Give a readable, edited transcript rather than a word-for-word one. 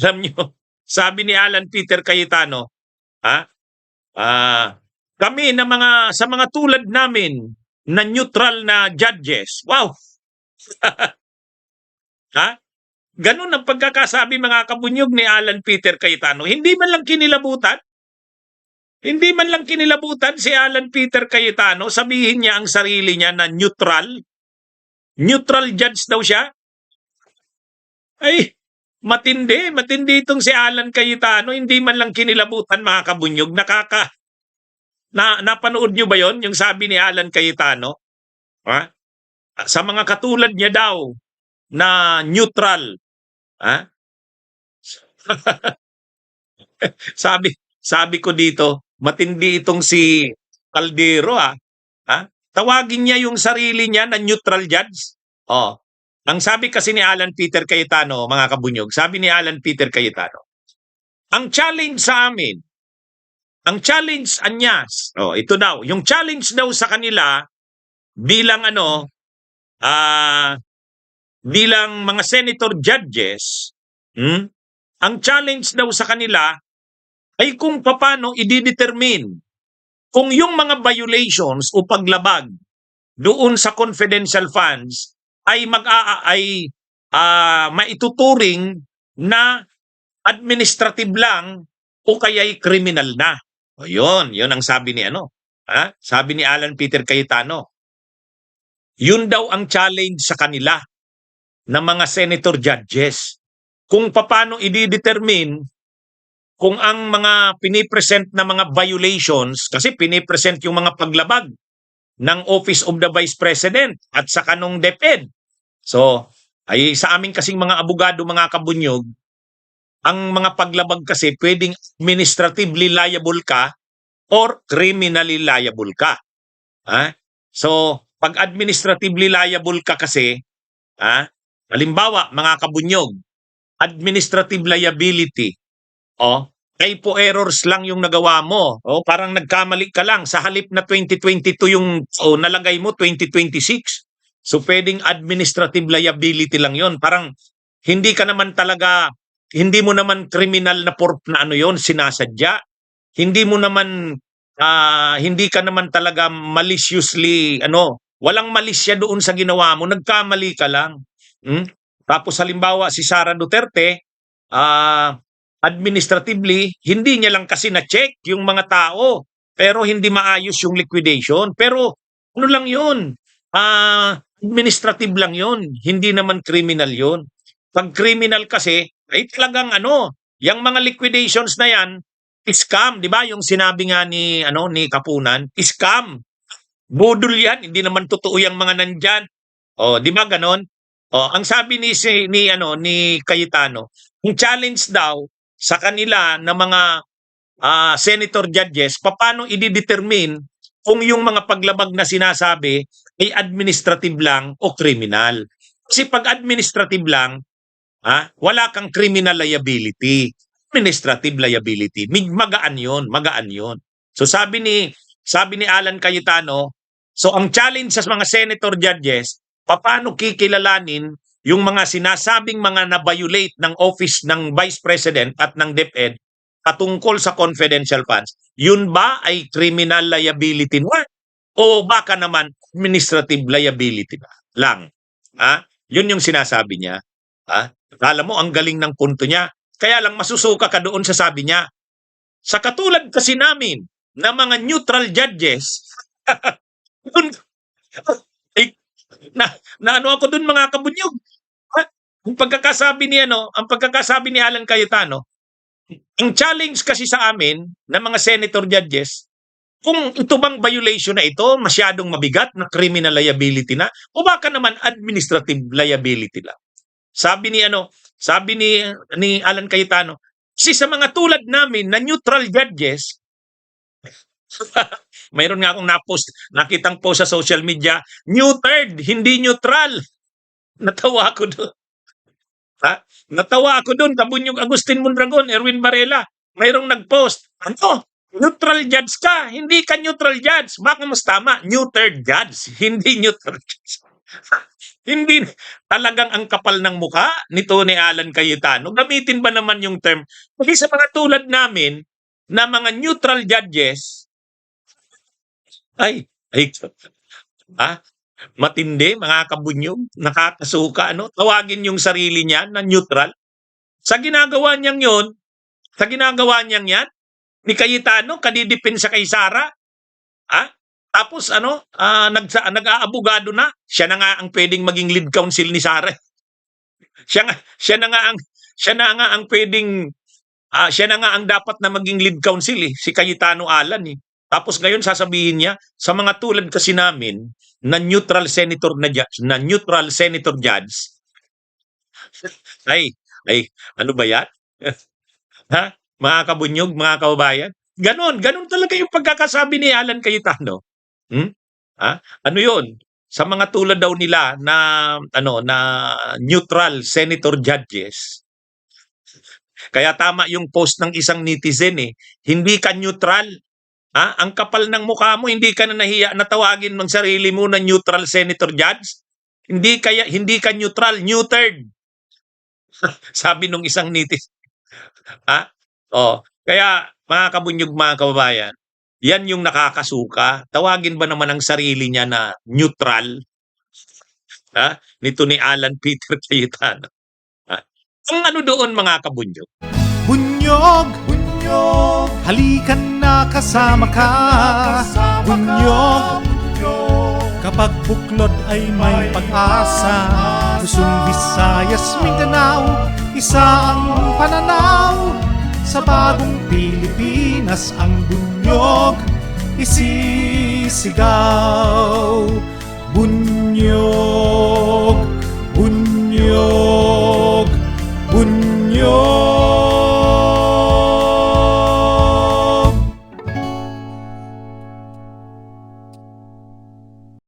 Alam niyo, sabi ni Alan Peter Cayetano, ha? Kami na sa mga tulad namin na neutral na judges. Wow! Ha? Ganun ang pagkakasabi mga kabunyog ni Alan Peter Cayetano. Hindi man lang kinilabutan. Hindi man lang kinilabutan si Alan Peter Cayetano, sabihin niya ang sarili niya na neutral. Neutral judge daw siya. Ay, matindi itong si Alan Cayetano. Hindi man lang kinilabutan mga kabunyog. Napanood niyo ba yon yung sabi ni Alan Cayetano? Ha? Sa mga katulad niya daw na neutral. Ha? sabi ko dito, matindi itong si Caldero ha. Tawagin niya yung sarili niya na neutral judge. Oh. Ang sabi kasi ni Alan Peter Cayetano, mga kabunyog, sabi ni Alan Peter Cayetano, ang challenge sa amin, ang challenge anyas, ito daw, yung challenge daw sa kanila bilang bilang mga senator judges, ang challenge daw sa kanila ay kung paano i-determine kung yung mga violations o paglabag doon sa confidential funds ay maituturing na administrative lang o kaya'y criminal na. O yun ang sabi ni sabi ni Alan Peter Cayetano. Yun daw ang challenge sa kanila na mga senator judges. Kung paano i-determine kung ang mga pinipresent na mga violations, kasi pinipresent yung mga paglabag ng Office of the Vice President at sa kanong DepEd. So, ay sa amin kasing mga abogado, mga kabunyog, ang mga paglabag kasi pwedeng administratively liable ka or criminally liable ka. So, pag administratively liable ka kasi, halimbawa, mga kabunyog, administrative liability, ay po errors lang yung nagawa mo. Parang nagkamali ka lang. Sa halip na 2022 yung nalagay mo, 2026. So pwedeng administrative liability lang yon. Parang hindi mo naman criminal na yon, sinasadya. Hindi ka naman talaga maliciously, walang malisya doon sa ginawa mo, nagkamali ka lang. Tapos halimbawa si Sara Duterte, administratively, hindi niya lang kasi na-check yung mga tao, pero hindi maayos yung liquidation. Pero ano lang yun? Administrative lang yun. Hindi naman criminal yun. Pag criminal kasi, ay talagang yung mga liquidations na yan, scam, di ba? Yung sinabi nga ni Kapunan, scam. Budol yan, hindi naman totoo yung mga nandyan. Di ba ganon? Ang sabi ni Cayetano, yung challenge daw sa kanila na mga senator judges, paano i-determine kung yung mga paglabag na sinasabi ay administrative lang o criminal. Kasi pag administrative lang, wala kang criminal liability. Administrative liability. Magaan yun. So sabi ni Alan Cayetano, so ang challenge sa mga senator judges, paano kikilalanin yung mga sinasabing mga na-violate ng office ng Vice President at ng DepEd patungkol sa confidential funds, yun ba ay criminal liability na? O baka naman administrative liability ba lang? Yun yung sinasabi niya. Alam mo, ang galing ng punto niya. Kaya lang masusuka ka doon sa sabi niya. Sa katulad kasi namin na mga neutral judges, na ako doon mga kabunyog. Ang pagkakasabi ni Alan Cayetano, ang challenge kasi sa amin na mga senator judges, kung ito bang violation na ito, masyadong mabigat na criminal liability na, o baka naman administrative liability lang. Sabi ni Alan Cayetano, kasi sa mga tulad namin na neutral judges, mayroon nga akong nakitang post sa social media, neutered, hindi neutral. Natawa ako doon. Natawa ako doon, Kabunyog Agustin Mondragon, Erwin Varela, mayroong nag-post, neutral judge ka, hindi ka neutral judge. Baka mas tama, neutered judge, hindi neutral judge. Hindi talagang ang kapal ng mukha nito ni Alan Cayetano. Gamitin ba naman yung term? Kasi sa mga tulad namin na mga neutral judges, ay, ah, matindi, mga kabunyog, nakakasuka, ano? Tawagin yung sarili niya na neutral. Sa ginagawa niyang yun, sa ginagawa niyang yan, ni Cayetano, kadidepensa kay Sara, ah, tapos ano, nag-aabogado na, siya na nga ang pwedeng maging lead counsel ni Sara. Siya na nga ang pwedeng siya na nga ang dapat na maging lead counsel si Cayetano Alan eh. Tapos ngayon sasabihin niya sa mga tulad kasi namin na neutral senator judge ay ano ba 'yan? Ha? Mga kabunyog, mga kababayan. Ganon talaga yung pagkakasabi ni Alan Cayetano. Hmm? Ano 'yon? Sa mga tulad daw nila na na neutral senator judges. Kaya tama yung post ng isang netizen eh. Hindi ka neutral. Ang kapal ng mukha mo, hindi ka na nahiya na tawagin ng sarili mo na neutral senator judge. Hindi ka neutral, neutered. Sabi nung isang netizen. Ha? Kaya mga kabunyog, mga kababayan, yan yung nakakasuka. Tawagin ba naman ang sarili niya na neutral? Nito ni Alan Peter Cayetano. Ang ano doon, mga kabunyog? Bunyog, bunyog, halikan na kasama ka. Bunyog, kapag buklod ay may pag-asa. Luzon, Visayas, Mindanao, isa ang pananaw. Sa bagong Pilipinas ang bunyog isisigaw.